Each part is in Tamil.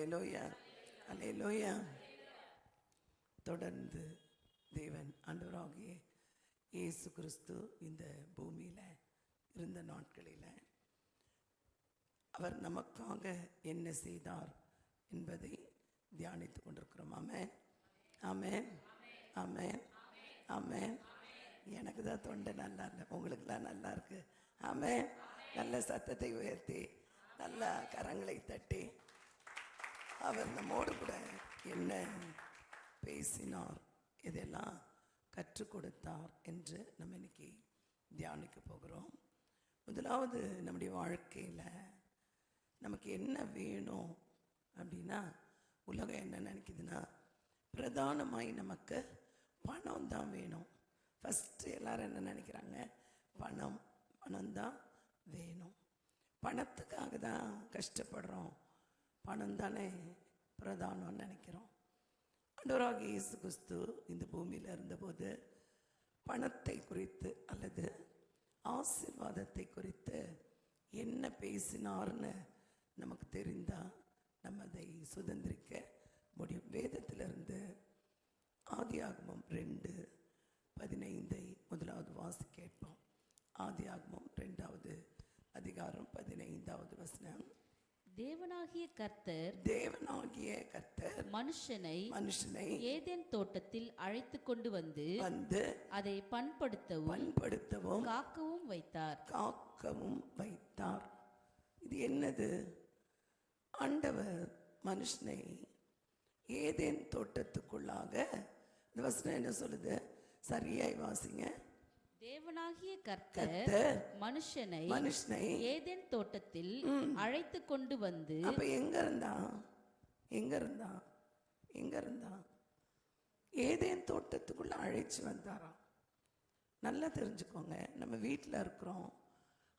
அல்லேலூயா, அல்லேலூயா. தொடர்ந்து தேவன் ஆண்டவராகிய இயேசு கிறிஸ்து இந்த பூமியில் இருந்த நாட்களில் அவர் நமக்காக என்ன செய்தார் என்பதை தியானித்து கொண்டிருக்கிறோம். ஆமென், ஆமென், ஆமென், ஆமென். எனக்கு தான் தொண்டை நல்லா இல்லை, உங்களுக்குலாம் நல்லா இருக்கு. ஆமென். நல்ல சத்தத்தை உயர்த்தி நல்ல கரங்களை தட்டி அவர் நம்மோடு கூட என்ன பேசினார், இதெல்லாம் கற்றுக் கொடுத்தார் என்று நம்ம இன்னைக்கு தியானிக்க போகிறோம். முதலாவது, நம்முடைய வாழ்க்கையில் நமக்கு என்ன வேணும் அப்படின்னா, உலகம் என்ன நினைக்குதுன்னா, பிரதானமாய் நமக்கு பணம் தான் வேணும். ஃபஸ்ட்டு எல்லாரும் என்ன நினைக்கிறாங்க, பணம் தான் வேணும். பணத்துக்காக தான் கஷ்டப்படுறோம், பணம் தானே பிரதானம்னு நினைக்கிறோம். ஆண்டவராகிய இயேசு கிறிஸ்து இந்த பூமியில் இருந்தபோது பணத்தை குறித்து அல்லது ஆசீர்வாதத்தை குறித்து என்ன பேசினார்னு நமக்கு தெரிந்தால் நம்ம அதை சுதந்திரிக்க முடியும். வேதத்திலிருந்து ஆதியாகமம் 2:15 முதலாவது வாசி கேட்போம். ஆதியாகமம் 2வது அதிகாரம் 15வது வசனம். தேவனாகிய கர்த்தர் மனுஷனை ஏதேன் தோட்டத்தில் அழைத்து கொண்டு வந்து அதை பண்படுத்தவும் காக்கவும் வைத்தார். இது என்னது? ஆண்டவர் மனுஷனை ஏதேன் தோட்டத்துக்குள்ளாக, இந்த வசனம் என்ன சொல்லுது? சரியாய் வாசிங்க. தேவனாகிய கர்த்தர் மனுஷனை ஏதேன் தோட்டத்தில் அழைத்து கொண்டு வந்து, அப்ப எங்க இருந்தா ஏதேன் தோட்டத்துக்குள்ள அழைச்சு வந்தாராம். நல்லா தெரிஞ்சுக்கோங்க, நம்ம வீட்டில் இருக்கிறோம்,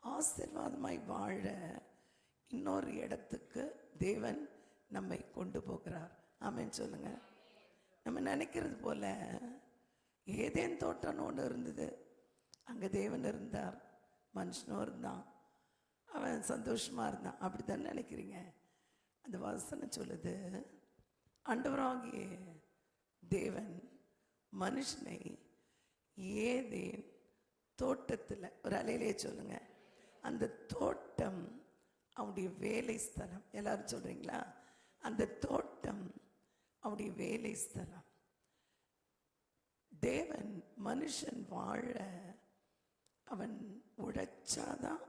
ஆசீர்வாதமாய் வாழ இன்னொரு இடத்துக்கு தேவன் நம்மை கொண்டு போகிறார். ஆமென் சொல்லுங்க. நம்ம நினைக்கிறது போல ஏதேன் தோட்டம்னு ஒன்று இருந்தது, அங்கே தேவன் இருந்தார், மனுஷனும் இருந்தான், அவன் சந்தோஷமா இருந்தான். அப்படி தானே நினைக்கிறீங்க? அந்த வசனம் சொல்லுது, ஆண்டவராகிய தேவன் மனுஷனை ஏதேன் தோட்டத்தில், ஒரு அலையிலே சொல்லுங்க, அந்த தோட்டம் அவனுடைய வேலை ஸ்தலம். எல்லாரும் சொல்றீங்களா? அந்த தோட்டம் அவனுடைய வேலை ஸ்தலம். தேவன் மனுஷன் வாழ அவன் உழைச்சாதான்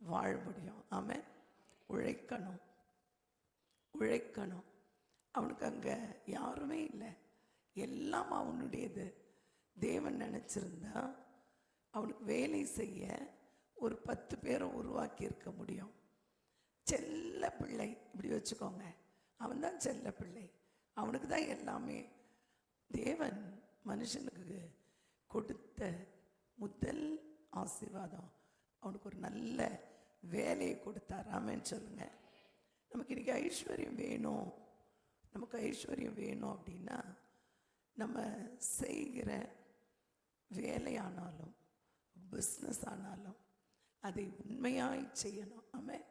வாழ முடியும். அவன் உழைக்கணும். அவனுக்கு அங்கே யாருமே இல்லை, எல்லாம் அவனுடையது. தேவன் நினச்சிருந்தா அவனுக்கு வேலை செய்ய ஒரு 10 பேரை உருவாக்கி இருக்க முடியும். செல்ல பிள்ளை, இப்படி வச்சுக்கோங்க, அவன் தான் செல்ல பிள்ளை, அவனுக்கு தான் எல்லாமே. தேவன் மனுஷனுக்கு கொடுத்த முதல் ஆசீர்வாதம் அவனுக்கு ஒரு நல்ல வேலையை கொடுத்தார். ஆமென் சொல்லுங்க. நமக்கு இன்னைக்கு ஐஸ்வர்யம் வேணும், நமக்கு ஐஸ்வர்யம் வேணும் அப்படின்னா, நம்ம செய்கிற வேலையானாலும் பிஸ்னஸ் ஆனாலும் அதை உண்மையாய் செய்யணும். ஆமென்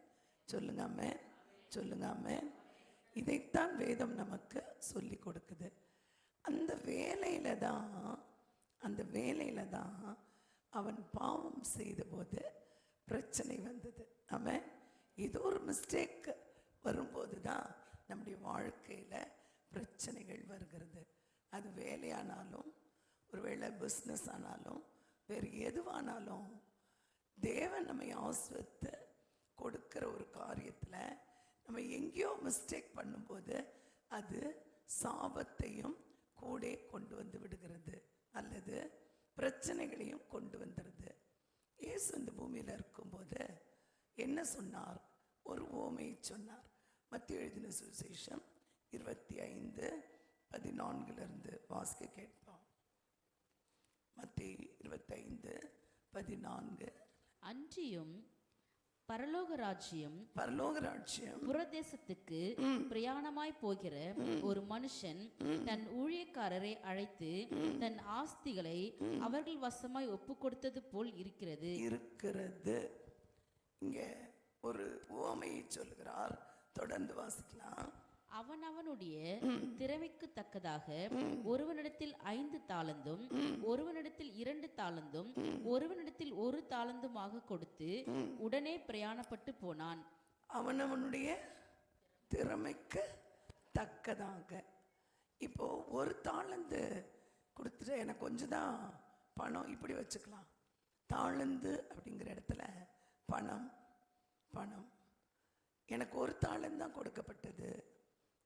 சொல்லுங்க, ஆமென் சொல்லுங்க, ஆமென். இதைத்தான் வேதம் நமக்கு சொல்லி கொடுக்குது. அந்த வேலையில தான் அவன் பாவம் செய்த போது பிரச்சனை வந்தது. அவன் ஏதோ ஒரு மிஸ்டேக் வரும்போது தான் நம்முடைய வாழ்க்கையில் பிரச்சனைகள் வருகிறது. அது வேலையானாலும், ஒருவேளை பிஸ்னஸ் ஆனாலும், வேறு எதுவானாலும், தேவன் நம்மை ஆசீர்வதித்து கொடுக்கிற ஒரு காரியத்தில் நம்ம எங்கேயோ மிஸ்டேக் பண்ணும்போது அது சாபத்தையும் கூட கொண்டு வந்து விடுகிறது, அல்லது பிரச்சனைகளையும் கொண்டு வந்துடுது. இயேசு இந்த பூமியில் இருக்கும்போது என்ன சொன்னார்? ஒரு உவமையை சொன்னார். மத்தேயு எழுதின சுவிசேஷம் 25:14 வாசிக்க கேட்போம். மத்தேயு 25:14. அன்றியும் பரலோக ராஜ்யம் புறதேசத்துக்கு பிரயாணமாய் போகிற ஒரு மனுஷன் தன் ஊழியக்காரரை அழைத்து தன் ஆஸ்திகளை அவர்கள் வசமாய் ஒப்பு கொடுத்தது போல் இருக்கிறது. இங்க ஒரு உவமையை சொல்கிறார். தொடர்ந்து வாசிக்கலாம். அவனவனுடைய திறமைக்கு தக்கதாக ஒருவனிடத்தில் 5 தாலந்தும் ஒருவனிடத்தில் 2 தாலந்தும் ஒருவனிடத்தில் 1 தாலந்துமாக கொடுத்து உடனே பிரயாணப்பட்டு போனான். அவனவனுடைய திறமைக்கு தக்கதாக. இப்போ ஒரு தாளந்து கொடுத்துட்டு எனக்கு கொஞ்சம் தான் பணம், இப்படி வச்சுக்கலாம். தாளந்து அப்படிங்கிற இடத்துல பணம் பணம். எனக்கு ஒரு தாளந்து தான் கொடுக்கப்பட்டது,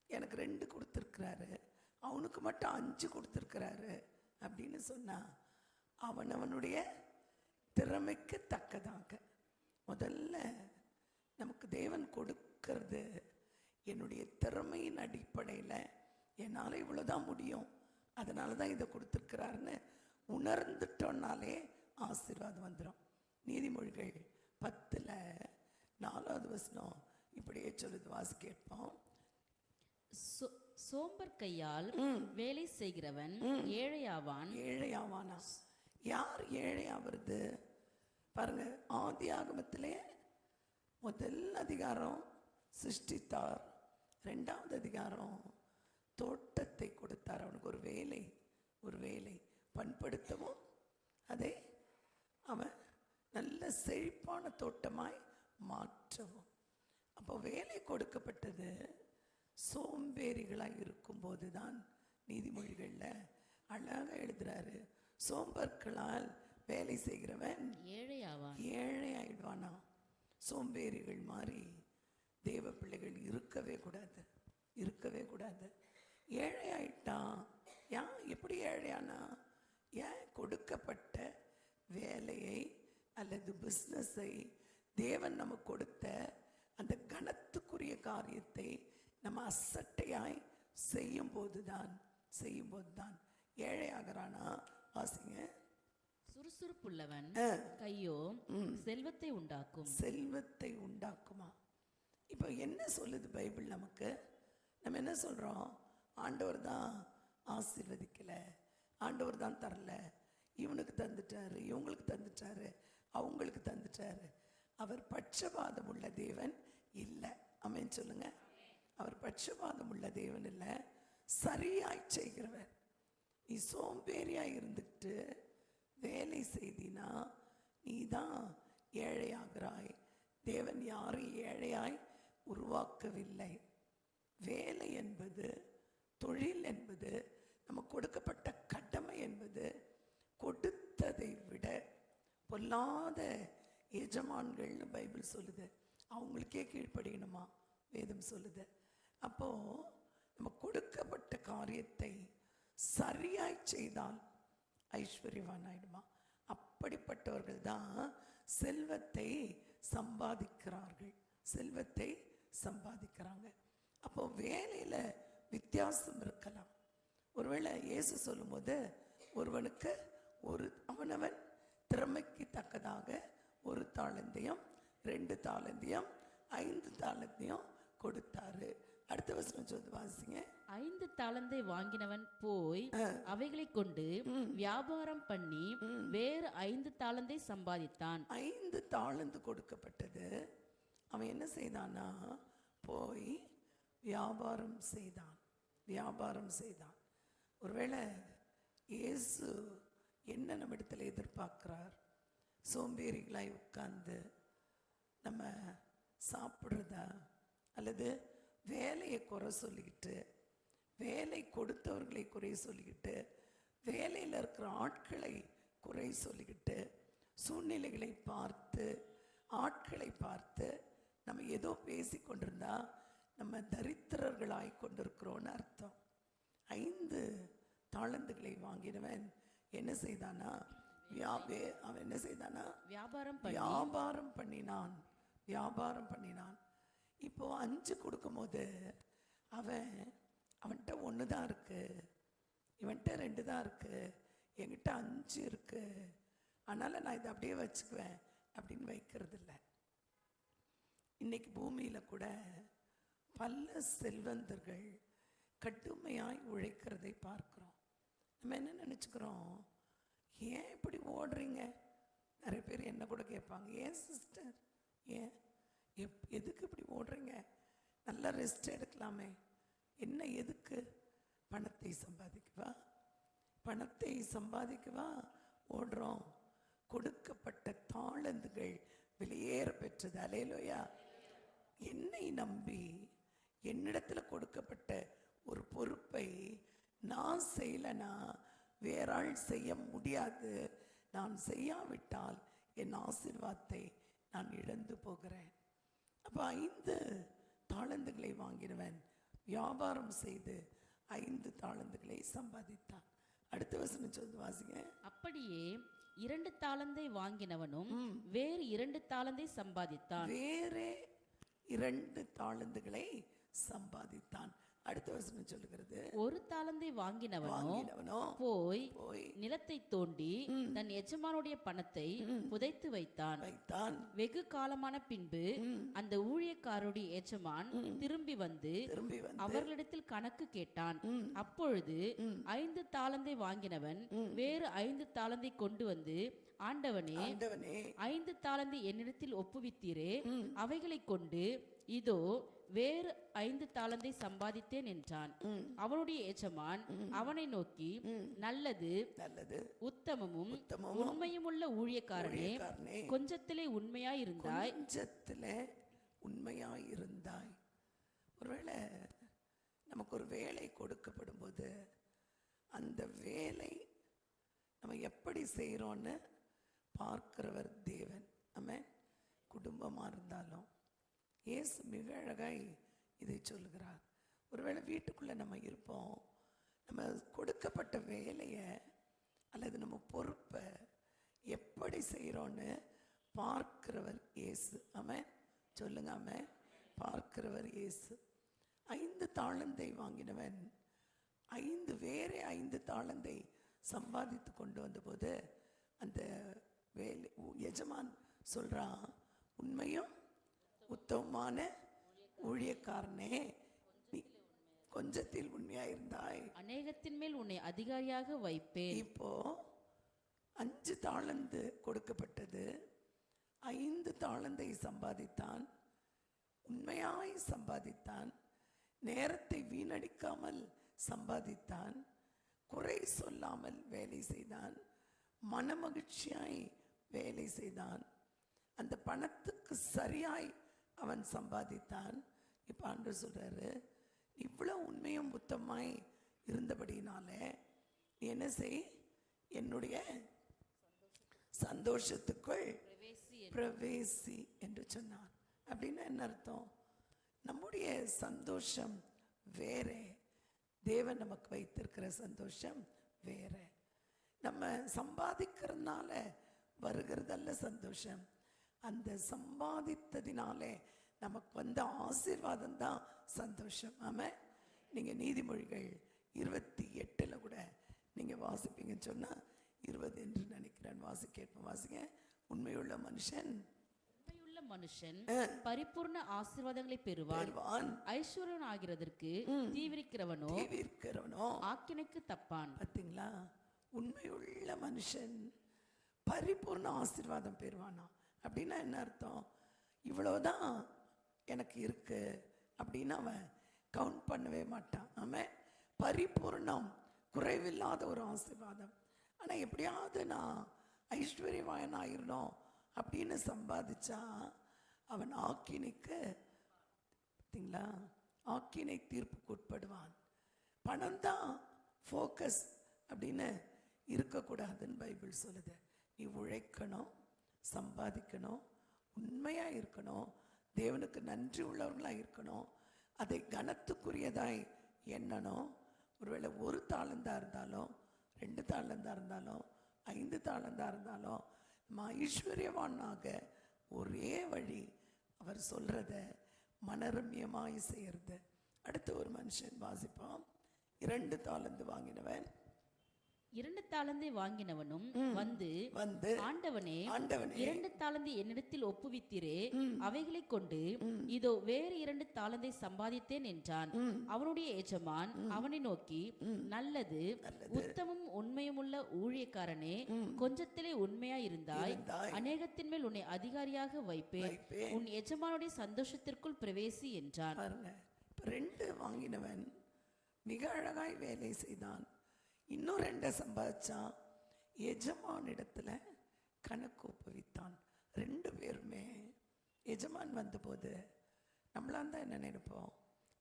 எனக்கு 2 கொடுத்துருக்கிறாரு, அவனுக்கு மட்டும் 5 கொடுத்துருக்கிறாரு அப்படின்னு சொன்னா அவனவனுடைய திறமைக்கு தக்கதாக. முதல்ல நமக்கு தேவன் கொடுக்கறது என்னுடைய திறமையின் அடிப்படையில் என்னால் இவ்வளோதான் முடியும், அதனால தான் இதை கொடுத்துருக்கிறாருன்னு உணர்ந்துட்டோன்னாலே ஆசீர்வாதம் வந்துடும். நீதிமொழிகள் 10:4 இப்படியே சொல்லுது, வாசி கேட்போம். சோம்பர் கையால் வேலை செய்கிறவன் ஏழையாவான். ஏழையாவானா? யார் ஏழையாவது பாருங்க. ஆதி ஆகமத்திலே முதல் அதிகாரம் சிருஷ்டித்தார், 2வது அதிகாரம் தோட்டத்தை கொடுத்தார். அவனுக்கு ஒரு வேலை பண்படுத்தவும் அதை அவன் நல்ல செழிப்பான தோட்டமாய் மாற்றவும். அப்போ வேலை கொடுக்கப்பட்டது சோம்பேறிகளாய் இருக்கும்போது தான். நீதிமொழிகளில் அழகாக எழுதுறாரு, சோம்பர்களால் வேலை செய்கிறவன் ஏழையாயிடுவானா. சோம்பேறிகள் மாதிரி தேவ பிள்ளைகள் இருக்கவே கூடாது. ஏழையாயிட்டான். ஏன் எப்படி ஏழையானா? ஏன் கொடுக்கப்பட்ட வேலையை அல்லது பிஸ்னஸை தேவன் நமக்கு கொடுத்த அந்த கனத்துக்குரிய காரியத்தை நம்ம அசட்டையாய் செய்யும்போது தான் ஏழையாகிறானா. வாசிங்க. சுறுசுறுப்புள்ளவன் கையோ செல்வத்தை உண்டாக்குமா. இப்போ என்ன சொல்லுது பைபிள் நமக்கு? நம்ம என்ன சொல்றோம்? ஆண்டவர் தான் ஆசீர்வதிக்கல, ஆண்டவர் தான் தரல, இவனுக்கு தந்துட்டாரு, இவங்களுக்கு தந்துட்டாரு, அவங்களுக்கு தந்துட்டாரு. அவர் பட்சபாதம் உள்ள தேவன் இல்லை. ஆமென் சொல்லுங்க. அவர் பட்சபாதம் உள்ள தேவன் இல்லை, சரியாய் செய்கிறவர். நீ சோம்பேறியாய் இருந்துட்டு வேலை செய்தினா நீ தான் ஏழையாகிறாய். தேவன் யாரும் ஏழையாய் உருவாக்கவில்லை. வேலை என்பது, தொழில் என்பது, நமக்கு கொடுக்கப்பட்ட கடமை என்பது கொடுத்ததை விட பொல்லாத எஜமான்கள்னு பைபிள் சொல்லுது. அவங்களுக்கே கீழ்ப்படியணுமா வேதம் சொல்லுது. அப்போ நம்ம கொடுக்கப்பட்ட காரியத்தை சரியாய் செய்தால் ஐஸ்வர்யவான் ஆயிடுமா. அப்படிப்பட்டவர்கள் தான் செல்வத்தை சம்பாதிக்கிறாங்க. அப்போ வேலையில வித்தியாசம் இருக்கலாம். ஒருவேளை இயேசு சொல்லும்போது ஒருவனுக்கு அவனவன் திறமைக்கு தக்கதாக 1 தாலந்தையும் 2 தாலந்தையும் 5 தாலந்தையும் கொடுத்தாரு. அடுத்த வசனம் சொல்லுது, வாசிங்க. 5 தாலந்தை வாங்கினவன் போய் அவைகளை கொண்டு வியாபாரம் பண்ணி வேறு 5 தாலந்தை சம்பாதித்தான். 5 தாலந்து கொடுக்கப்பட்டது. அவன் என்ன செய்தானா? போய் வியாபாரம் செய்தான். ஒருவேளை இயேசு என்ன நம்ம இடத்துல எதிர்பார்க்கிறார்? சோம்பேறிகளாய் உட்கார்ந்து நம்ம சாப்பிட்றதா, அல்லது வேலையை குறை சொல்லிக்கிட்டு, வேலை கொடுத்தவர்களை குறை சொல்லிக்கிட்டு, வேலையில் இருக்கிற ஆட்களை குறை சொல்லிக்கிட்டு, சூழ்நிலைகளை பார்த்து, ஆட்களை பார்த்து நம்ம ஏதோ பேசி கொண்டிருந்தா நம்ம தரித்திரர்களாய் கொண்டிருக்கிறோன்னு அர்த்தம். 5 தாளந்துகளை வாங்கினவன் என்ன செய்தானா? அவன் என்ன செய்தானா? வியாபாரம் பண்ணினான். இப்போ 5 கொடுக்கும்போது அவன்கிட்ட 1 தான் இருக்கு, இவன்கிட்ட 2 தான் இருக்கு, என்கிட்ட 5 இருக்கு, அதனால நான் இதை அப்படியே வச்சுக்குவேன் அப்படின்னு வைக்கிறது இல்லை. இன்னைக்கு பூமியில கூட பல செல்வந்தர்கள் கடுமையாய் உழைக்கிறதை பார்க்கிறோம். நம்ம என்ன நினைச்சுக்கிறோம்? ஏன் இப்படி ஓடுறீங்க? நிறைய பேர் என்ன கூட கேட்பாங்க, ஏன் சிஸ்டர், ஏன் எதுக்கு இப்படி ஓடுறீங்க? நல்லா ரெஸ்ட் எடுக்கலாமே, என்ன எதுக்கு? பணத்தை சம்பாதிக்கவா? பணத்தை சம்பாதிக்கவா ஓடுறோம்? கொடுக்கப்பட்ட தாளந்துகள் வெளியேற பெற்றது. அல்லேலூயா. என்னை நம்பி என்னிடத்துல கொடுக்கப்பட்ட ஒரு பொறுப்பை நான் செய்யலைன்னா வேற ஆள் செய்ய முடியாது. நான் செய்யாவிட்டால் என் ஆசீர்வாதத்தை நான் இழந்து போகிறேன். அப்ப 5 தாளந்துகளை வாங்கினவன் வியாபாரம் செய்து 5 தாளந்துகளை சம்பாதித்தான். அடுத்த வசனம் சொல்லி வாசிங்க. அப்படியே 2 தாலந்தை வாங்கினவனும் வேறு 2 தாலந்தை சம்பாதித்தான். வேறே 2 தாளந்துகளை சம்பாதித்தான். அடுத்த வசனம் சொல்லுகிறது, 1 தாலந்தை வாங்கினவனோ போய் நிலத்தை தோண்டி தன் எஜமானுடைய பணத்தை புதைத்து வைத்தான். வெகு காலமான பின்பு அந்த ஊழியக்காரருடைய எஜமான் திரும்பி வந்து அவர்களிடத்தில் கணக்கு கேட்டான். அப்பொழுது 5 தாலந்தை வாங்கினவன் வேறு 5 தாலந்தை கொண்டு வந்து, ஆண்டவனே 5 தாலந்தை என்னிடத்தில் ஒப்புவித்தீரே, அவைகளை கொண்டு இதோ வேறு 5 தாலந்தை சம்பாதித்தேன் என்றான். அவனுடைய எஜமான் அவனை நோக்கி, நல்லது உத்தமமும் உண்மையுமுள்ள ஊழியக்காரனே, கொஞ்சத்திலே உண்மையாயிருந்தாய். ஒருவேளை நமக்கு ஒரு வேலை கொடுக்கப்படும் போது அந்த வேலை நம்ம எப்படி செய்யறோம்னு பார்க்கிறவர் தேவன். நம்ம குடும்பமா இருந்தாலும் இயேசு மிக அழகாய் இதை சொல்லுகிறார். ஒருவேளை வீட்டுக்குள்ள நம்ம இருப்போம், நம்ம கொடுக்கப்பட்ட வேலையை அல்லது நம்ம பொறுப்பை எப்படி செய்யறோம்னு பார்க்கிறவர் இயேசு. ஆமென் சொல்லுங்க. ஆமென். பார்க்கிறவர் இயேசு. 5 தாளந்தை வாங்கினவன் வேற 5 தாளந்தை சம்பாதித்து கொண்டு வந்தபோது அந்த வேலை எஜமான் சொல்றான், உண்மையும் உத்தமமான ஊழியக்காரனே, நீ கொஞ்சத்தில் உண்மையா இருந்தாய், அநேகத்தின் மேல் உன்னை அதிகாரியாக வைப்பேன். இப்போ 5 தாளந்து கொடுக்கப்பட்டது. 5 தாளந்தை சம்பாதித்தான். உண்மையாய் சம்பாதித்தான். நேரத்தை வீணடிக்காமல் சம்பாதித்தான். குறை சொல்லாமல் வேலை செய்தான். மனமகிழ்ச்சியாய் வேலை செய்தான். அந்த பணத்துக்கு சரியாய் அவன் சம்பாதித்தான். இப்ப ஆண்டவர் சொல்றாரு, இவ்வளவு உண்மையும் உத்தமாய் இருந்தபடினால நீ என்ன செய், என்னுடைய சந்தோஷத்துக்குள் பிரவேசி என்று சொன்னார். அப்படின்னா என்ன அர்த்தம்? நம்முடைய சந்தோஷம் வேற, தேவன் நமக்கு வைத்திருக்கிற சந்தோஷம் வேற. நம்ம சம்பாதிக்கிறதுனால வருகிறதல்ல சந்தோஷம், அந்த சம்பாதித்ததினாலே நமக்கு வந்த ஆசீர்வாதம் தான் சந்தோஷம். ஆமாம். நீங்கள் நீதிமொழிகள் 28 கூட நீங்கள் வாசிப்பீங்கன்னு சொன்னால் 20 என்று நினைக்கிறேன். வாசிங்க. உண்மையுள்ள மனுஷன் பரிபூர்ண ஆசீர்வாதங்களை பெறுவான். ஐஸ்வர்யன் ஆகிறதற்கு தீவிரிக்கிறவனோ ஆக்கினைக்கு தப்பான். பார்த்தீங்களா? உண்மையுள்ள மனுஷன் பரிபூர்ண ஆசீர்வாதம் பெறுவானா. அப்படின்னா என்ன அர்த்தம்? இவ்வளவுதான் எனக்கு இருக்கு அப்படின்னு அவன் கவுண்ட் பண்ணவே மாட்டான். அவன் பரிபூர்ணம், குறைவில்லாத ஒரு ஆசீர்வாதம். ஆனால் எப்படியாவது நான் ஐஸ்வர்யவாயன் ஆயிரணும் அப்படின்னு சம்பாதிச்சா அவன் ஆக்கினைக்கு, பார்த்தீங்களா, ஆக்கினை தீர்ப்புக்கு உட்படுவான். பணம் தான் ஃபோக்கஸ் அப்படின்னு இருக்கக்கூடாதுன்னு பைபிள் சொல்லுது. நீ உழைக்கணும், சம்பாதிக்கணும், உண்மையாக இருக்கணும், தேவனுக்கு நன்றி உள்ளவர்களாக இருக்கணும், அதை கனத்துக்குரியதாய் எண்ணணும். ஒருவேளை 1 தாளந்தா இருந்தாலும் 2 தாளந்தா இருந்தாலும் 5 தாளந்தா இருந்தாலும் நம்ம ஐஸ்வர்யவானாக ஒரே வழி அவர் சொல்றத மனரம்யமாய் செய்யறது. அடுத்த ஒரு மனுஷன் வாசிப்போம். 2 தாளந்து வாங்கினவன் 2 தாலந்தை வாங்கினவனும் வந்து ஆண்டவனே 2 தாலந்தை என்னிடத்தில் ஒப்புவித்தீரே, அவைகளை கொண்டு இதோ வேறு 2 தாலந்தை சம்பாதித்தேன் என்றான். அவனுடைய எஜமான் அவனை நோக்கி, நல்லது உத்தமும் உண்மையுமுள்ள ஊழியக்காரனே, கொஞ்சத்திலே உண்மையாயிருந்தாய், அநேகத்தின் மேல் உன்னை அதிகாரியாக வைப்பேன். உன் எஜமானுடைய சந்தோஷத்திற்குள் பிரவேசி என்றான். 2 வாங்கினவன் மிக அழகாய் வேலை செய்தான். இன்னும் 2 சம்பாதிச்சான். எஜமானிடத்துல கணக்கு ஒப்புவித்தான். 2 பேருமே. எஜமான் வந்தபோது நம்மளாம் தான் என்ன நினைப்போம்?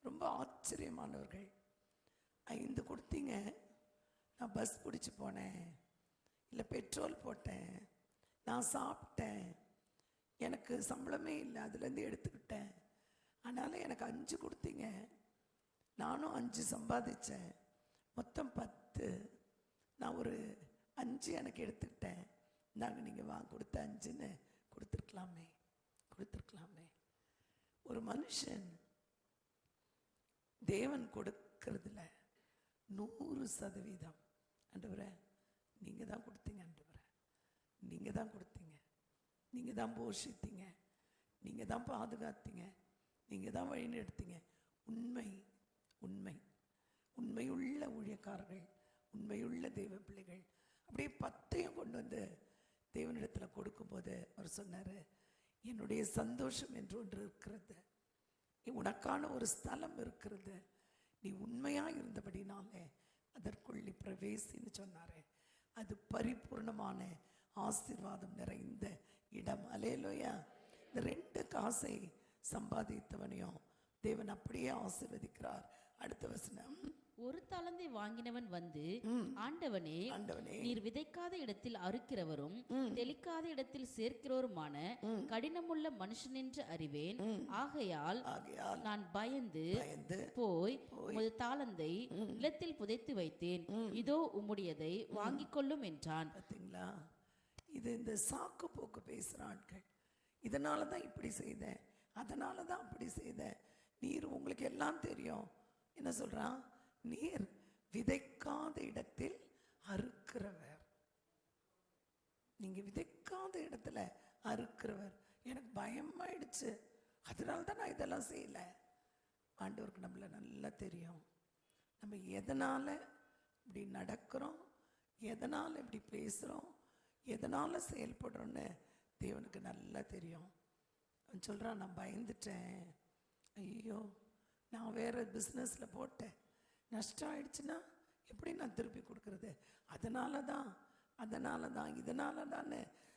ரொம்ப ஆச்சரியமானவர்கள். 5 கொடுத்தீங்க, நான் பஸ் பிடிச்சி போனேன், இல்லை பெட்ரோல் போட்டேன், நான் சாப்பிட்டேன், எனக்கு சம்பளமே இல்லை, அதுலேருந்து எடுத்துக்கிட்டேன், ஆனாலும் எனக்கு 5 கொடுத்தீங்க, நானும் 5 சம்பாதிச்சேன், மொத்தம் 10, நான் ஒரு 5 எனக்கு எடுத்துக்கிட்டேன், நாங்கள் நீங்கள் கொடுத்த 5ன்னு கொடுத்துருக்கலாமே. ஒரு மனுஷன் தேவன் கொடுக்கறதுல 100% ஆண்டவரே நீங்க தான் கொடுத்தீங்க, ஆண்டவரே நீங்க தான் கொடுத்தீங்க, நீங்க தான் போஷித்தீங்க, நீங்க தான் பாதுகாத்தீங்க, நீங்க தான் வழி நடத்தீங்க. உண்மையுள்ள ஊழியக்காரர்கள், உண்மையுள்ள தெய்வ பிள்ளைகள் அப்படியே 10 கொண்டு வந்து தேவனிடத்தில் கொடுக்கும்போது அவர் சொன்னார், என்னுடைய சந்தோஷம் என்று ஒன்று இருக்கிறது, உனக்கான ஒரு ஸ்தலம் இருக்கிறது, நீ உண்மையாக இருந்தபடினாலே அதற்குள் நீ பிரவேசின்னு சொன்னாரே, அது பரிபூர்ணமான ஆசீர்வாதம் நிறைந்த இடம். அல்லேலூயா. இந்த 2 காசை சம்பாதித்தவனையும் தேவன் அப்படியே ஆசீர்வதிக்கிறார். அடுத்த வசனம், ஒரு தாலந்தை வாங்கினவன் வந்து, ஆண்டவனே, நீர் விதைக்காத இடத்தில் அறுக்கிறவரும் தெளிக்காத இடத்தில் சேர்க்கிறவருமான கடினமுள்ள மனுஷன் என்று அறிவேன். ஆகையால் நான் பயந்து போய் உமது தாளந்தை நிலத்தில் புதைத்து வைத்தேன், இதோ உம்முடையதை வாங்கிக் கொள்ளும் என்றான். பார்த்தீங்களா? இது இந்த சாக்கு போக்கு பேசுகிற ஆட்கள். இதனால தான் இப்படி செய்தேன், அதனால தான் அப்படி செய்தேன், நீர் உங்களுக்கு எல்லாம் தெரியும். என்ன சொல்றான்? நீர் விதைக்காத இடத்தில் அறுக்கிறவர். நீங்க விதைக்காத இடத்துல அறுக்கிறவர். எனக்கு பயமாயிடுச்சு, அதனால தான் நான் இதெல்லாம் செய்யல. ஆண்டவருக்கு நம்மள நல்லா தெரியும். நம்ம எதனால இப்படி நடக்கிறோம், எதனால இப்படி பேசுறோம், எதனால செயல்படுறோன்னு தேவனுக்கு நல்லா தெரியும். அவன் சொல்றான், நான் பயந்துட்டேன், ஐயோ நான் வேற பிஸ்னஸ்ல போட்டேன், நஷ்டம் ஆயிடுச்சுன்னா எப்படி நான் திருப்பி கொடுக்கறது, அதனால தான் இதனால தான்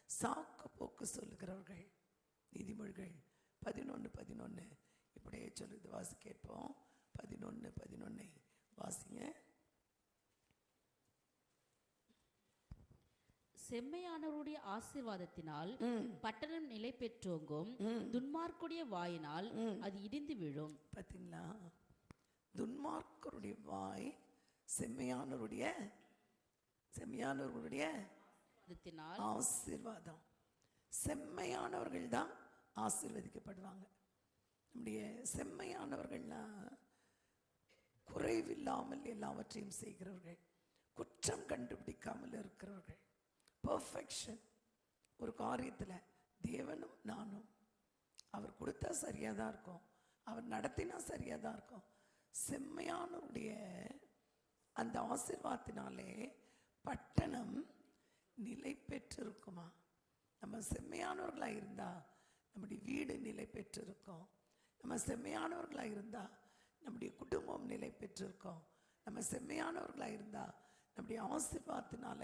சாக்கு போக்கு சொல்லுகிறவர்கள். நீதிமொழிகள் 11:11 இப்படியே சொல்லுது. வாசி கேட்போம். 11:11 வாசிங்க. செம்மையானவருடைய ஆசீர்வாதத்தினால் பட்டணம் நிலை பெற்றோங்கும், துன்மார்க்குடைய வாயினால் அது இடிந்து விழும். பார்த்தீங்களா? துன்மார்க்கருடைய வாய் செம்மையானவருடைய ஆசீர்வாதம். செம்மையானவர்கள் தான் ஆசீர்வதிக்கப்படுவாங்க. நம்முடைய செம்மையானவர்கள்னா குறைவில்லாமல் எல்லாவற்றையும் செய்கிறவர்கள், குற்றம் கண்டுபிடிக்காமல் இருக்கிறவர்கள், பர்ஃபெக்ஷன். ஒரு காரியத்தில் தேவனும் நானும் அவர் கொடுத்தா சரியாக தான் இருக்கும், அவர் நடத்தினா சரியாக தான் இருக்கும். செம்மையானவருடைய அந்த ஆசீர்வாதத்தினாலே பட்டணம் நிலை பெற்றிருக்குமா? நம்ம செம்மையானவர்களாக இருந்தால் நம்முடைய வீடு நிலை பெற்றிருக்கும். நம்ம செம்மையானவர்களாக இருந்தால் நம்முடைய குடும்பம் நிலை பெற்றிருக்கோம். நம்ம செம்மையானவர்களாக இருந்தால் நம்முடைய ஆசீர்வாதத்தினால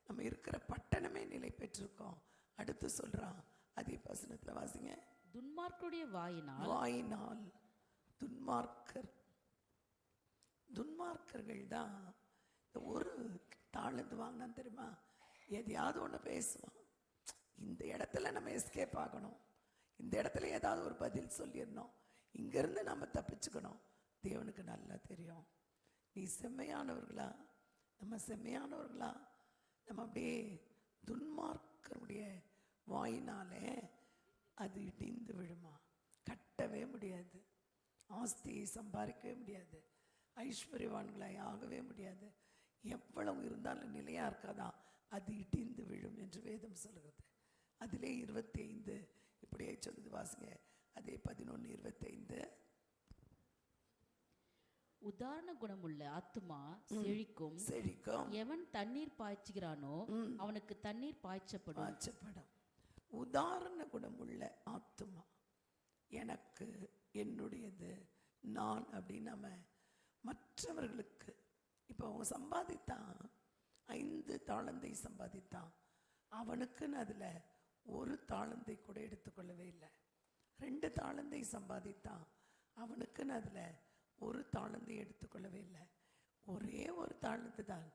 நம்ம இருக்கிற பட்டணமே நிலை பெற்றிருக்கோம். அடுத்து சொல்றான், அதே வசனத்தில் வாசிங்க. துன்மார்க்குடைய வாயினால் துன்மார்க்கர்கள் தான். ஒரு தாளந்து வாங்கினா தெரியுமா, எதையாவது ஒன்று பேசுவான். இந்த இடத்துல நம்ம எஸ்கேப் ஆகணும், இந்த இடத்துல ஏதாவது ஒரு பதில் சொல்லிடணும், இங்கிருந்து நம்ம தப்பிச்சுக்கணும். தேவனுக்கு நல்லா தெரியும். நீ செம்மையானவர்களா, நம்ம செம்மையானவர்களா, நம்ம அப்படியே துன்மார்க்கருடைய வாயினாலே அது இடிந்து விழுமா? கட்டவே முடியாது, ஆஸ்தியை சம்பாதிக்கவே முடியாது, ஐஸ்வர்யவான்களாய் ஆகவே முடியாது. எவ்வளவு இருந்தாலும் நிலையா இருக்காதான், அது இடிந்து விழும் என்று வேதம் சொல்கிறது. அதிலே 25 இப்படியே சொல்லுது. வாசிங்க. அதே 11:25. உதாரண குணமுள்ள ஆத்துமா செழிக்கும், எவன் தண்ணீர் பாய்ச்சுகிறானோ அவனுக்கு தண்ணீர் பாய்ச்சப்படும். உதாரண குணமுள்ள ஆத்துமா, எனக்கு, என்னுடையது, நான் அப்படின்னு நம்ம மற்றவர்களுக்கு. இப்போ அவன் சம்பாதித்தான், 5 தாளந்தை சம்பாதித்தான். அவனுக்குன்னு அதில் ஒரு தாளந்தை கூட எடுத்துக்கொள்ளவே இல்லை. 2 தாளந்தை சம்பாதித்தான், அவனுக்குன்னு அதில் ஒரு தாளந்தை எடுத்துக்கொள்ளவே இல்லை. ஒரே ஒரு தாளந்து தான்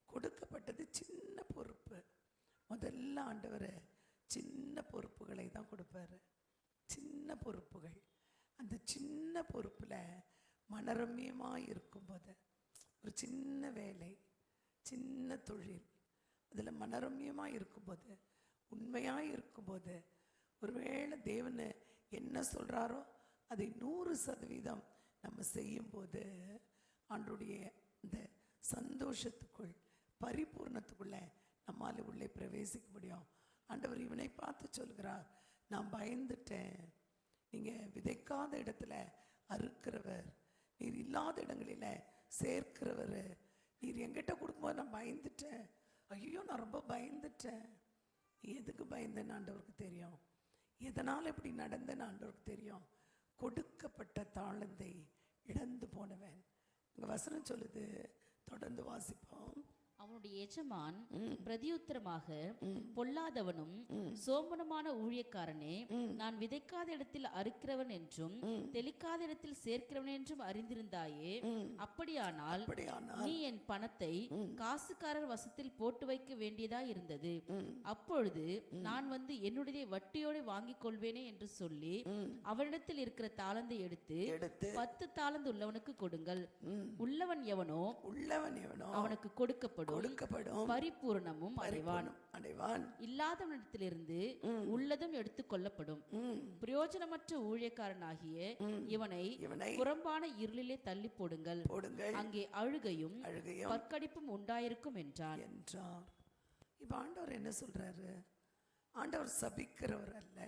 கொடுக்கப்பட்டது. சின்ன பொறுப்பு. முதல்ல ஆண்டவர் சின்ன பொறுப்புகளை தான் கொடுப்பாரு. சின்ன பொறுப்புகள். அந்த சின்ன பொறுப்பில் மனரம்யமாக இருக்கும்போது, ஒரு சின்ன வேலை, சின்ன தொழில், அதில் மனரம்யமாக இருக்கும்போது, உண்மையாக இருக்கும்போது, ஒருவேளை தேவன் என்ன சொல்கிறாரோ அதை 100% நம்ம செய்யும்போது ஆண்டவருடைய இந்த சந்தோஷத்துக்குள், பரிபூர்ணத்துக்குள்ளே நம்மால் உள்ளே பிரவேசிக்க முடியும். ஆண்டவர் இவனை பார்த்து சொல்கிறார், நான் பயந்துட்டேன். நீங்கள் விதைக்காத இடத்துல அறுக்கிறவர், நீர் இல்லாத இடங்களில் சேர்க்கிறவர். நீர் எங்கிட்ட கொடுக்கும்போது நான் பயந்துட்டேன். ஐயோ, நான் ரொம்ப பயந்துட்டேன். நீ எதுக்கு பயந்தேன்னு ஆண்டவருக்கு தெரியும். எதனால் இப்படி நடந்தேன்னு ஆண்டவருக்கு தெரியும். கொடுக்கப்பட்ட தாளந்தை இழந்து போனவன். இங்கே வசனம் சொல்லுது, தொடர்ந்து வாசிப்போம். அவனுடைய எஜமான் பிரதியுத்தரமாக, பொல்லாதவனும் சோம்பனமான ஊழியக்காரனே, நான் விதைக்காத இடத்தில் அறுக்கிறவன் என்றும் தெளிக்காத இடத்தில் சேர்க்கிறவன் என்றும் அறிந்திருந்தாயே. அப்படியானால் நீ என் பணத்தை காசுக்காரர் வசத்தில் போட்டு வைக்க வேண்டியதா இருந்தது. அப்பொழுது நான் வந்து என்னுடைய வட்டியோடு வாங்கிக் கொள்வேனே என்று சொல்லி அவனிடத்தில் இருக்கிற தாளந்தை எடுத்து 10 தாளந்து உள்ளவனுக்கு கொடுங்கள். உள்ளவன் எவனோ அவனுக்கு கொடுக்கப்படும், பரிபூரணமும் அடைவான். இல்லாதவனிடத்திலிருந்து உள்ளதும் எடுத்துக் கொள்ளப்படும். பிரயோஜனமற்ற ஊழியக்காரனாகிய இவனை புறம்பான இருளிலே தள்ளி போடுங்கள். அங்கே அழுகையும் பற்கடிப்பும் உண்டாயிருக்கும் என்றார். இப்ப ஆண்டவர் என்ன சொல்றாரு? ஆண்டவர் சபிக்கிறவர் அல்ல,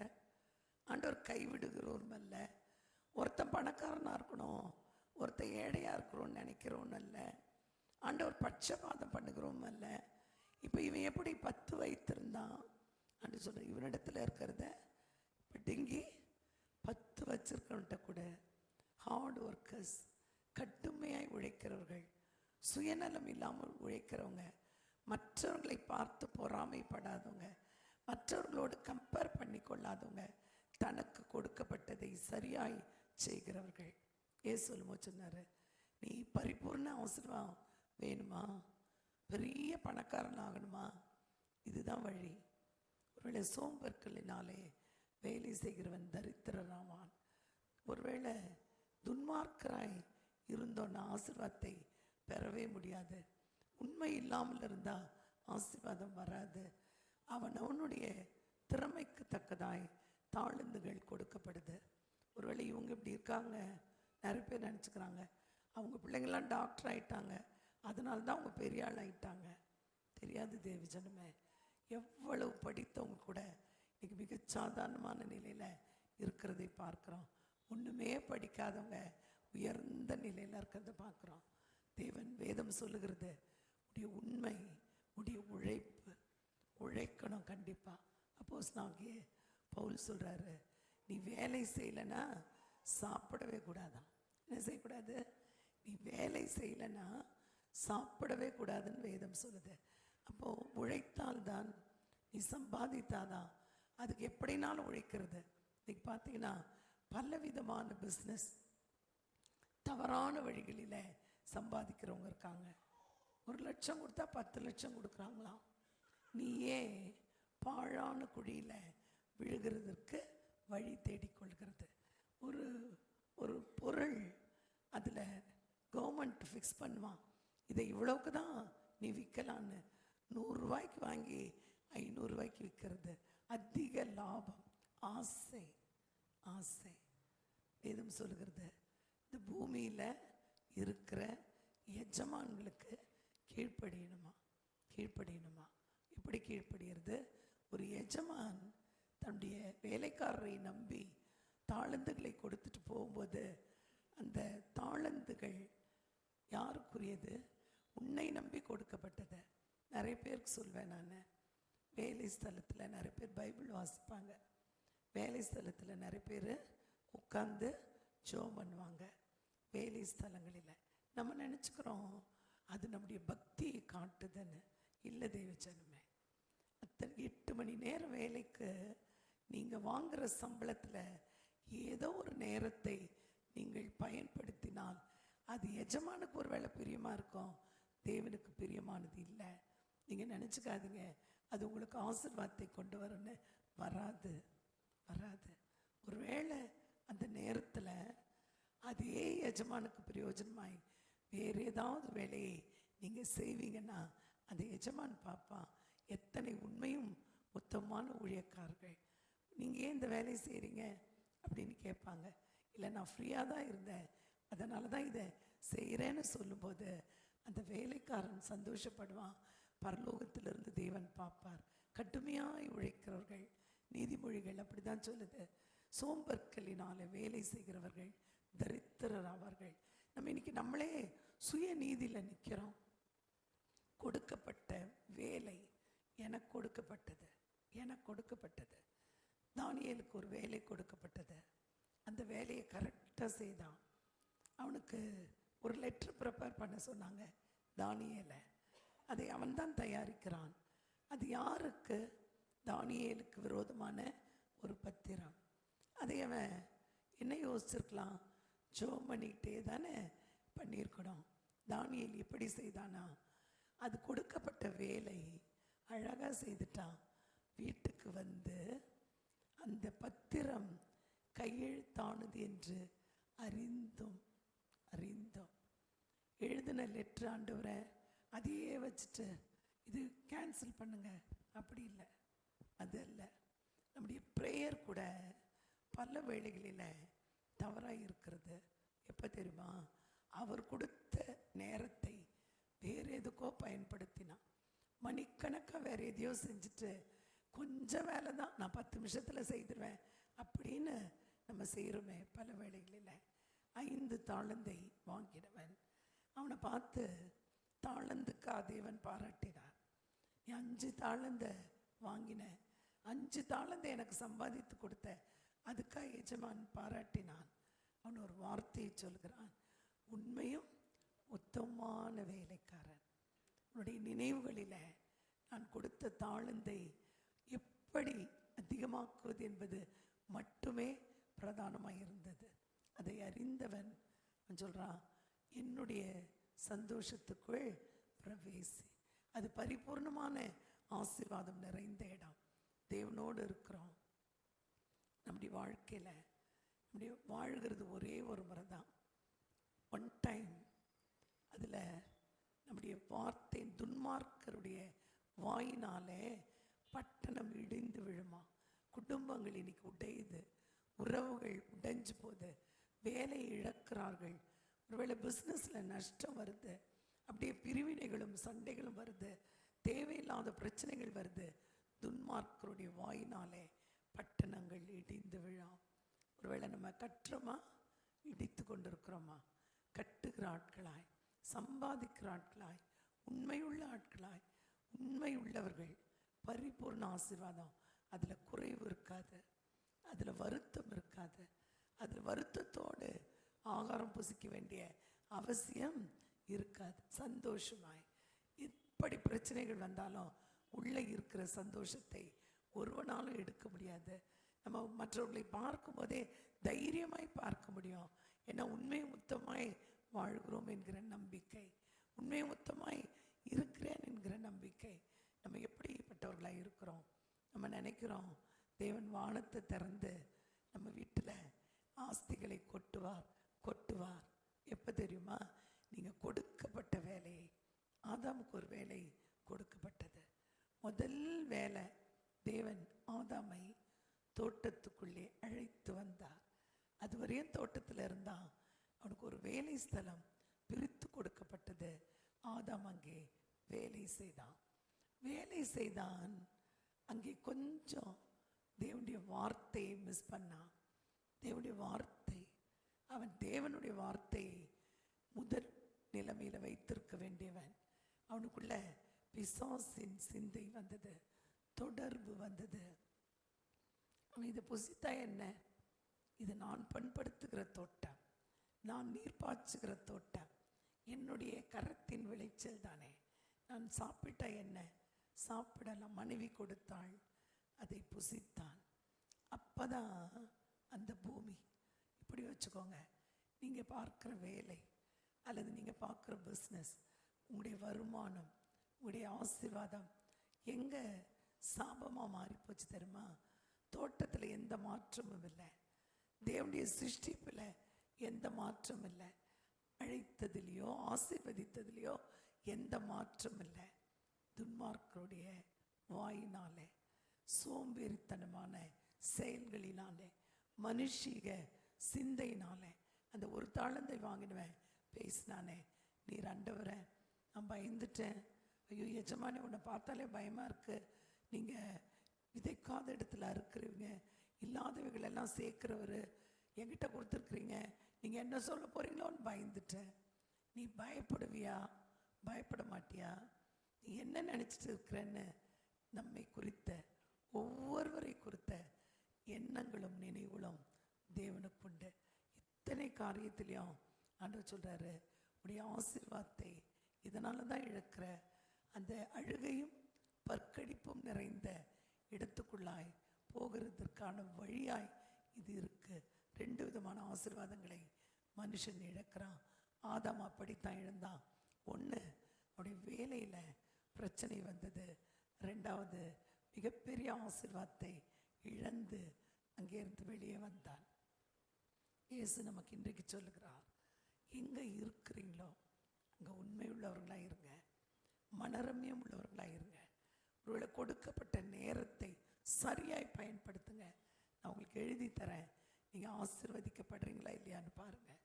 ஆண்டவர் கைவிடுகிறவரும் அல்ல. ஒருத்தன் பணக்காரனா இருக்கணும், ஒருத்தன் ஏழையா இருக்கிறோன்னு நினைக்கிறோன்னு அல்ல. ஆண்டவர் பட்சபாதம் பண்ணுகிறோம் அல்ல. இப்போ இவன் எப்படி 10 வைத்திருந்தான் அப்படி சொல்ற, இவனிடத்துல இருக்கிறத பிடுங்கி 10 வச்சிருக்கவன்ட்ட கூட. ஹார்ட் ஒர்க்கர்ஸ், கடுமையாய் உழைக்கிறவர்கள், சுயநலம் இல்லாமல் உழைக்கிறவங்க, மற்றவர்களை பார்த்து பொறாமைப்படாதவங்க, மற்றவர்களோடு கம்பேர் பண்ணி கொள்ளாதவங்க, தனக்கு கொடுக்கப்பட்டதை சரியாய் செய்கிறவர்கள். சொல்லுமோ சொன்னார், நீ பரிபூர்ண ஆசீர்வாதம் வேணுமா, பெரிய பணக்காரன் ஆகணுமா, இதுதான் வழி. ஒருவேளை சோம்பற்களினாலே வேலை செய்கிறவன் தரித்திரராவான். ஒருவேளை துன்மார்க்கராய் இருந்தோன்னா ஆசீர்வாதத்தை பெறவே முடியாது. உண்மை இல்லாமல் இருந்தால் ஆசீர்வாதம் வராது. அவனுடைய திறமைக்கு தக்கதாய் தாளந்துகள் கொடுக்கப்படுது. ஒருவேளை இவங்க இப்படி இருக்காங்க, நிறைய பேர் நினச்சிக்கிறாங்க அவங்க பிள்ளைங்கள்லாம் டாக்டர் ஆகிட்டாங்க, அதனால தான் அவங்க பெரிய ஆள் ஆகிட்டாங்க. தெரியாது தேவஜனமே, எவ்வளவு படித்தவங்க கூட இன்னைக்கு மிக சாதாரணமான நிலையில் இருக்கிறதை பார்க்குறோம். ஒன்றுமே படிக்காதவங்க உயர்ந்த நிலையில் இருக்கிறத பார்க்குறோம். தேவன் வேதம் சொல்லுகிறது, உடைய உண்மை, உடைய உழைப்பு, உழைக்கணும் கண்டிப்பாக. அப்போஸ்தலனாகிய பவுல் சொல்கிறாரு, நீ வேலை செய்யலைன்னா சாப்பிடவே கூடாதான். என்ன செய்யக்கூடாது? நீ வேலை செய்யலைன்னா சாப்பிடவே கூடாதுன்னு வேதம் சொல்லுது. அப்போது உழைத்தால்தான், நீ சம்பாதித்தாதான். அதுக்கு எப்படினாலும் உழைக்கிறது. இன்னைக்கு பார்த்தீங்கன்னா பல விதமான பிஸ்னஸ், தவறான வழிகளில் சம்பாதிக்கிறவங்க இருக்காங்க. 1 லட்சம் கொடுத்தா 10 லட்சம் கொடுக்குறாங்களாம். நீயே பாழான குழியில் விழுகிறதுக்கு வழி தேடிக்கொள்கிறது. ஒரு பொருள் அதில் கவர்மெண்ட் ஃபிக்ஸ் பண்ணுவான், இதை இவ்வளவுக்கு தான் நீ விற்கலான்னு. 100 ரூபாய்க்கு வாங்கி 500 ரூபாய்க்கு விற்கிறது. அதிக லாபம், ஆசை. ஆசை. வேதம் சொல்லுகிறது, இந்த பூமியில் இருக்கிற எஜமான்களுக்கு கீழ்ப்படியணுமா. கீழ்ப்படியணுமா? எப்படி கீழ்ப்படிகிறது? ஒரு எஜமான் தன்னுடைய வேலைக்காரரை நம்பி தாளந்துகளை கொடுத்துட்டு போகும்போது, அந்த தாளந்துகள் யாருக்குரியது? உன்னை நம்பி கொடுக்கப்பட்டது. நிறைய பேருக்கு சொல்வேன் நான், வேலை ஸ்தலத்தில் நிறைய பேர் பைபிள் வாசிப்பாங்க, வேலை ஸ்தலத்தில் நிறைய பேர் உட்கார்ந்து ஜெபம் பண்ணுவாங்க. வேலை ஸ்தலங்களில் நம்ம நினச்சிக்கிறோம் அது நம்முடைய பக்தியை காட்டுதுன்னு. இல்லை தேவச்சனமே, அத்தனை 8 மணி நேரம் வேலைக்கு நீங்கள் வாங்குகிற சம்பளத்தில் ஏதோ ஒரு நேரத்தை நீங்கள் பயன்படுத்தினால் அது எஜமானுக்கு ஒரு வேளை பிரியமாக இருக்கும், தேவனுக்கு பிரியமானது இல்லை. நீங்கள் நினச்சிக்காதீங்க அது உங்களுக்கு ஆசீர்வாதத்தை கொண்டு வரணும்னு. வராது. ஒருவேளை அந்த நேரத்தில் அதே எஜமானுக்கு பிரயோஜனமாய் வேறு ஏதாவது வேலையை நீங்கள் செய்வீங்கன்னா அந்த எஜமான் பார்ப்பான், எத்தனை உண்மையும் உத்தமமான ஊழியக்காரர்கள், நீங்கள் ஏன் இந்த வேலையை செய்கிறீங்க அப்படின்னு கேட்பாங்க. இல்லை, நான் ஃப்ரீயாக தான் இருந்தேன், அதனால தான் இதை செய்கிறேன்னு சொல்லும்போது அந்த வேலைக்காரன் சந்தோஷப்படுவான். பரலோகத்திலிருந்து தேவன் பார்ப்பார். கடுமையாய் உழைக்கிறவர்கள், நீதிமொழிகள் அப்படி தான் சொல்லுது, சோம்பற்களினால வேலை செய்கிறவர்கள் தரித்திரர் ஆவார்கள். நம்ம இன்னைக்கு நம்மளே சுய நீதியில் நிற்கிறோம். கொடுக்கப்பட்ட வேலை எனக்கு கொடுக்கப்பட்டது. தானியேலுக்கு ஒரு வேலை கொடுக்கப்பட்டது. அந்த வேலையை கரெக்டாக செய்தான். அவனுக்கு ஒரு லெட்டர் ப்ரிப்பேர் பண்ண சொன்னாங்க தானியேலை. அதை அவன் தான் தயாரிக்கிறான். அது யாருக்கு? தானியேலுக்கு விரோதமான ஒரு பத்திரம். அதை அவன் என்ன யோசிச்சிருக்கலாம்? ஜோம் பண்ணிக்கிட்டே தானே பண்ணியிருக்கணும். தானியேல் எப்படி செய்தானா? அது கொடுக்கப்பட்ட வேலை அழகாக செய்துட்டான். வீட்டுக்கு வந்து அந்த பத்திரம் கையெழுத்தானது என்று அறிந்தும் எழுதின லெட்டர், ஆண்டவரை அதையே வச்சுட்டு இது கேன்சல் பண்ணுங்க, அப்படி இல்லை. அது அல்ல, நம்முடைய ப்ரேயர் கூட பல வேளைகளில் தவறாக இருக்கிறது. எப்போ தெரியுமா? அவர் கொடுத்த நேரத்தை வேறு எதுக்கோ பயன்படுத்தினான். மணிக்கணக்காக வேறு எதையோ செஞ்சுட்டு கொஞ்சம் வேலை தான், நான் 10 நிமிஷத்தில் செய்திருவேன் அப்படின்னு நம்ம செய்கிறோமே பல வேளைகளில். 5 தாளந்தை வாங்கினவன் அவனை பார்த்து தாளந்துக்கா தேவன் பாராட்டினார். நீ 5 தாளந்தை வாங்கின, 5 தாளந்தை எனக்கு சம்பாதித்து கொடுத்த, அதுக்காக எஜமான் பாராட்டினான். அவன் ஒரு வார்த்தையை சொல்கிறான், உண்மையும் உத்தமமான வேலைக்காரன். உன்னுடைய நினைவுகளில் நான் கொடுத்த தாளந்தை எப்படி அதிகமாக்குவது என்பது மட்டுமே பிரதானமாக இருந்தது. அதை அறிந்தவன் சொல்கிறான், என்னுடைய சந்தோஷத்துக்குள் பிரவேசி. அது பரிபூர்ணமான ஆசீர்வாதம் நிறைந்த இடம். தேவனோடு இருக்கிறோம். நம்முடைய வாழ்க்கையில் நம்முடைய வாழ்கிறது ஒரே ஒரு முறை தான், ஒன் டைம். அதில் நம்முடைய வார்த்தை, துன்மார்க்கருடைய வாயினாலே பட்டணம் இடிந்து விழுமா, குடும்பங்கள் இன்னைக்கு உடையுது, உறவுகள் உடைஞ்சு போகுது, வேலை இழக்கிறார்கள், ஒருவேளை பிஸ்னஸில் நஷ்டம் வருது, அப்படியே பிரிவினைகளும் சண்டைகளும் வருது, தேவையில்லாத பிரச்சனைகள் வருது. துன்மார்க்கருடைய வாயினாலே பட்டணங்கள் இடிந்து விழாம். ஒருவேளை நம்ம கட்டுறோமா, இடித்து கொண்டிருக்கிறோமா? கட்டுகிற ஆட்களாய், சம்பாதிக்கிற ஆட்களாய், உண்மையுள்ள ஆட்களாய், உண்மை உள்ளவர்கள், பரிபூர்ண ஆசீர்வாதம் அதில் குறைவு இருக்காது, அதில் வருத்தம் இருக்காது. அதில் வருத்தத்தோடு ஆகாரம் புசிக்க வேண்டிய அவசியம் இருக்காது. சந்தோஷமாய் எப்படி பிரச்சனைகள் வந்தாலும் உள்ளே இருக்கிற சந்தோஷத்தை ஒருவனாலும் எடுக்க முடியாது. நம்ம மற்றவர்களை பார்க்கும் போதே தைரியமாய் பார்க்க முடியும். ஏன்னா உண்மையும் உத்தமாய் வாழ்கிறோம் என்கிற நம்பிக்கை, உண்மையும் உத்தமாய் இருக்கிறேன் என்கிற நம்பிக்கை. நம்ம எப்படிப்பட்டவர்களாக இருக்கிறோம்? நம்ம நினைக்கிறோம் தேவன் வானத்தை திறந்து நம்ம வீட்டில் ஆஸ்திகளை கொட்டுவார். எப்போ தெரியுமா? நீங்கள் கொடுக்கப்பட்ட வேலையை, ஆதாமுக்கு ஒரு வேலை கொடுக்கப்பட்டது. முதல் வேலை, தேவன் ஆதாமை தோட்டத்துக்குள்ளே அழைத்து வந்தார். அதுவரையும் தோட்டத்தில் இருந்தான். அவனுக்கு ஒரு வேலை ஸ்தலம் பிரித்து கொடுக்கப்பட்டது. ஆதாம் அங்கே வேலை செய்தான். அங்கே கொஞ்சம் தேவனுடைய வார்த்தையை மிஸ் பண்ணான். தேவனுடைய வார்த்தை, அவன் தேவனுடைய வார்த்தையை முதல் நிலைமையில் வைத்திருக்க வேண்டியவன். அவனுக்குள்ள பிசாசின் சிந்தை வந்தது, தொடர்பு வந்தது. அவன் இதை புசித்தா என்ன? இது நான் பண்படுத்துகிற தோட்டம், நான் நீர் பாய்ச்சுகிற தோட்டம், என்னுடைய கரத்தின் விளைச்சல் தானே. நான் சாப்பிட்ட என்ன, சாப்பிடலாம். மனைவி கொடுத்தாள், அதை புசித்தான். அப்பதான் அந்த பூமி, இப்படி வச்சுக்கோங்க, நீங்கள் பார்க்குற வேலை அல்லது நீங்கள் பார்க்குற பிஸ்னஸ், உங்களுடைய வருமானம், உங்களுடைய ஆசீர்வாதம் எங்கே சாபமாக மாறிப்போச்சு தெரியுமா? தோட்டத்தில் எந்த மாற்றமும் இல்லை, தேவனுடைய சிருஷ்டிப்பில் எந்த மாற்றமும் இல்லை, அழைத்ததிலையோ ஆசீர்வதித்ததிலையோ எந்த மாற்றம் இல்லை. துன்மார்க்கருடைய வாயினாலே, சோம்பேறித்தனமான செயல்களினாலே, மனுஷிக சிந்தையினாலே, அந்த ஒரு தாளந்தை வாங்கினவன் பேசினானே, நீர் ஆண்டவரே நான் பயந்துட்டேன், ஐயோ எஜமானே உன்னை பார்த்தாலே பயமாக இருக்கு, நீங்கள் விதைக்காத இடத்துல அறுக்கிறவங்க, இல்லாதவைகளெல்லாம் சேர்க்கிறவர், என்கிட்ட கொடுத்துருக்குறீங்க, நீங்கள் என்ன சொல்ல போகிறீங்களோன்னு பயந்துட்டேன். நீ பயப்படுவியா, பயப்பட மாட்டியா? நீ என்ன நினச்சிட்டு இருக்கிறன்னு நம்மை குறித்த, ஒவ்வொருவரை குறித்த எண்ணங்களும் நினைவுகளும் தேவனுக்கு உண்டு. இத்தனை காரியத்திலையும் ஆண்டவர் சொல்கிறாரு, உடைய ஆசீர்வாதத்தை இதனால தான் இழக்கிற. அந்த அழுகையும் பற்கடிப்பும் நிறைந்த இடத்துக்குள்ளாய் போகிறதுக்கான வழியாய் இது இருக்கு. 2 விதமான ஆசீர்வாதங்களை மனுஷன் இழக்கிறான். ஆதாம் அப்படித்தான் இழந்தான். ஒன்று, அவருடைய வேலையில் பிரச்சனை வந்தது. 2வது, மிகப்பெரிய ஆசீர்வாதத்தை இழந்து அங்கேருந்து வெளியே வந்தான். இயேசு நமக்கு இன்றைக்கு சொல்லுகிறார், எங்கே இருக்கிறீங்களோ அங்கே உண்மை உள்ளவர்களாக இருங்க, மனரம்யம் உள்ளவர்களாக இருங்க. ஒருவேளை கொடுக்கப்பட்ட நேரத்தை சரியாய் பயன்படுத்துங்க. நான் உங்களுக்கு எழுதி தரேன், நீங்கள் ஆசீர்வதிக்கப்படுறீங்களா இல்லையான்னு பாருங்கள்.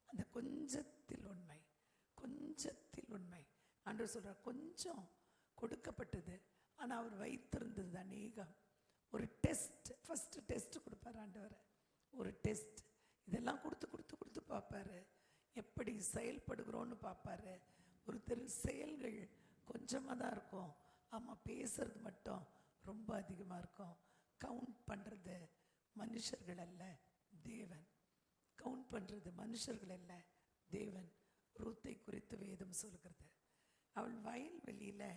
அந்த கொஞ்சத்தில் உண்மை, கொஞ்சத்தில் உண்மை. ஆண்டவர் சொல்கிறார், கொஞ்சம் கொடுக்கப்பட்டது, ஆனால் அவர் வைத்திருந்தது அநேகம். ஒரு டெஸ்ட், ஃபஸ்ட்டு டெஸ்ட் கொடுப்பார் ஆண்டவர், ஒரு டெஸ்ட். இதெல்லாம் கொடுத்து கொடுத்து கொடுத்து பார்ப்பாரு, எப்படி செயல்படுகிறோன்னு பார்ப்பாரு. ஒருத்தர் செயல்கள் கொஞ்சமாக தான் இருக்கும், ஆமாம் பேசுறது மட்டும் ரொம்ப அதிகமாக இருக்கும். கவுண்ட் பண்ணுறது மனுஷர்கள் அல்ல, தேவன். கவுண்ட் பண்ணுறது மனுஷர்கள் அல்ல, தேவன். ரூத்தை குறித்து வேதம் சொல்கிறது, அவள் வயல்வெளியில்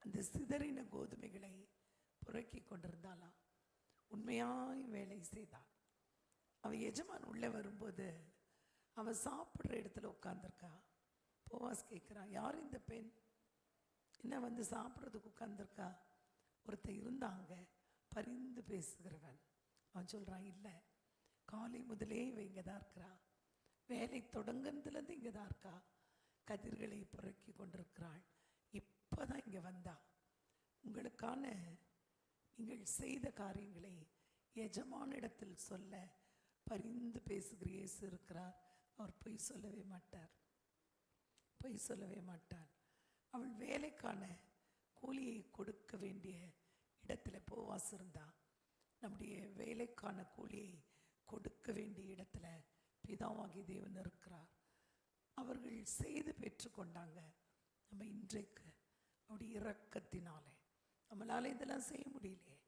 அந்த சிதறின கோதுமைகளை புரக்கி கொண்டிருந்தாளாம். உண்மையாய் வேலை செய்தாள். அவள் எஜமான் உள்ளே வரும்போது அவள் சாப்பிட்ற இடத்துல உட்காந்துருக்கா. போவாஸ் கேட்குறான், யார் இந்த பெண், என்ன வந்து சாப்பிட்றதுக்கு உட்காந்துருக்கா? ஒருத்தர் இருந்தாங்க, பரிந்து பேசுகிறவன். அவன் சொல்கிறான், இல்லை, காலை முதலே இவ இங்கே தான் இருக்கிறா, வேலை தொடங்குறதுலேருந்து இங்கே தான் இருக்கா, கதிர்களை புரக்கி கொண்டிருக்கிறாள், இப்போ தான் இங்கே வந்தா. உங்களுக்கான நீங்கள் செய்த காரியங்களை எஜமான இடத்தில் சொல்ல பரிந்து பேசுகிற இயேசு இருக்கிறார். அவர் பொய் சொல்லவே மாட்டார், பொய் சொல்லவே மாட்டார். அவள் வேலைக்கான கூலியை கொடுக்க வேண்டிய இடத்துல போவாஸ் இருந்தா. நம்முடைய வேலைக்கான கூலியை கொடுக்க வேண்டிய இடத்துல பிதாவாகிய தேவன் இருக்கிறார். அவர்கள் செய்து பெற்றுக்கொண்டாங்க. நம்ம இன்றைக்கு அவருடைய இரக்கத்தினாலே நம்மளால இதெல்லாம் செய்ய முடியலையே,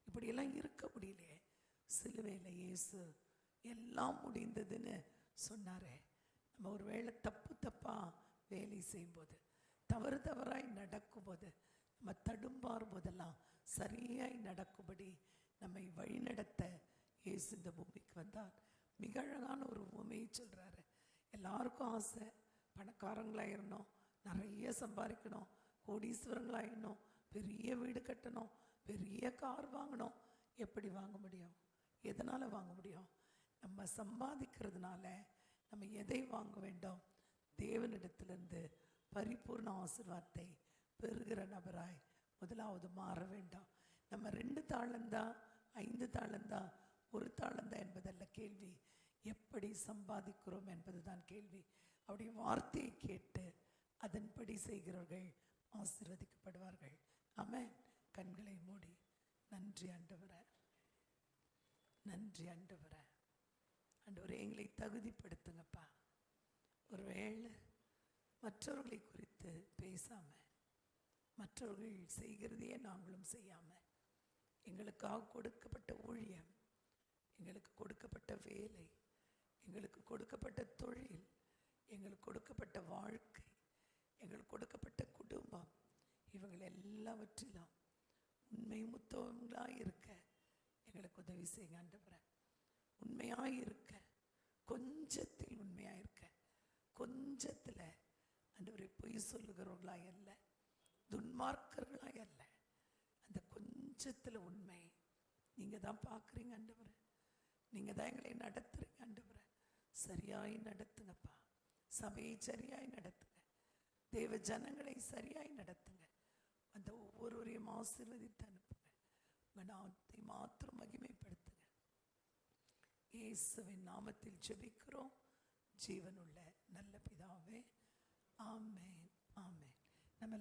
இப்படியெல்லாம் இருக்க முடியலையே. சிலுவையில் இயேசு எல்லாம் முடிந்ததுன்னு சொன்னாரே. நம்ம ஒரு வேளை தப்பாக வேலை செய்யும்போது, தவறாய் நடக்கும்போது, நம்ம தடுமாறும் போதெல்லாம் சரியாய் நடக்கும்படி நம்மை வழிநடத்த இயேசு இந்த பூமிக்கு வந்தார். மிக அழகான ஒரு உவமையை சொல்கிறாரு. எல்லாருக்கும் ஆசை, பணக்காரங்களாயிடணும், நிறைய சம்பாதிக்கணும், கோடீஸ்வரங்களாயிடணும், பெரிய வீடு கட்டணும், பெரிய கார் வாங்கணும். எப்படி வாங்க முடியும்? எதனால் வாங்க முடியும்? நம்ம சம்பாதிக்கிறதுனால நம்ம எதை வாங்க வேண்டும்? தேவனிடத்திலிருந்து பரிபூர்ண ஆசீர்வாதத்தை பெறுகிற நபராய் முதலாவது மாற வேண்டும். நம்ம 2 தாளந்தா, 5 தாளந்தா, 1 தாளந்தா என்பதல்ல கேள்வி, எப்படி சம்பாதிக்கிறோம் என்பதுதான் கேள்வி. அவருடைய வார்த்தையை கேட்டு அதன்படி செய்கிறவர்கள் ஆசீர்வதிக்கப்படுவார்கள். ஆமென். கண்களை மூடி, நன்றி ஆண்டவரே, நன்றி ஆண்டவரே. ஆண்டவரே, எங்களை தகுதிப்படுத்துங்கப்பா. ஒருவேளை மற்றவர்களை குறித்து பேசாமல், மற்றவர்கள் செய்கிறதையே நாங்களும் செய்யாமல், எங்களுக்காக கொடுக்கப்பட்ட ஊழியம், எங்களுக்கு கொடுக்கப்பட்ட வேலை, எங்களுக்கு கொடுக்கப்பட்ட தொழில், எங்களுக்கு கொடுக்கப்பட்ட வாழ்க்கை, எங்களுக்கு கொடுக்கப்பட்ட குடும்பம், இவங்களை எல்லாவற்றிலும் உண்மை முத்தவங்களாக இருக்க எங்களுக்கு உதவி செய்யுங்க ஆண்டவரே. உண்மையாக இருக்க, கொஞ்சத்தில் உண்மையாக இருக்க, கொஞ்சத்தில் ஆண்டவரே பொய் சொல்லுகிறவர்களாக அல்ல, துன்மார்க்கர்களாக அல்ல, அந்த கொஞ்சத்தில் உண்மை நீங்கள் தான் பார்க்குறீங்க ஆண்டவரே. நீங்கள் தான் எங்களை நடத்துறீங்க ஆண்டவரே. சரியாய் நடத்துங்கப்பா. சபையை சரியாய் நடத்துங்க. தேவ ஜனங்களை சரியாய் நடத்துங்க. அந்த ஒவ்வொருவரையும் ஆசீர்வதித்து அனுப்புங்க. உங்கள் நாமத்தை மாத்திரம் மகிமைப்படுத்துங்க. இயேசுவின் நாமத்தில் ஜெபிக்கிறோம் ஜீவனுள்ள நல்ல பிதாவே. ஆமென், ஆமென். நம்ம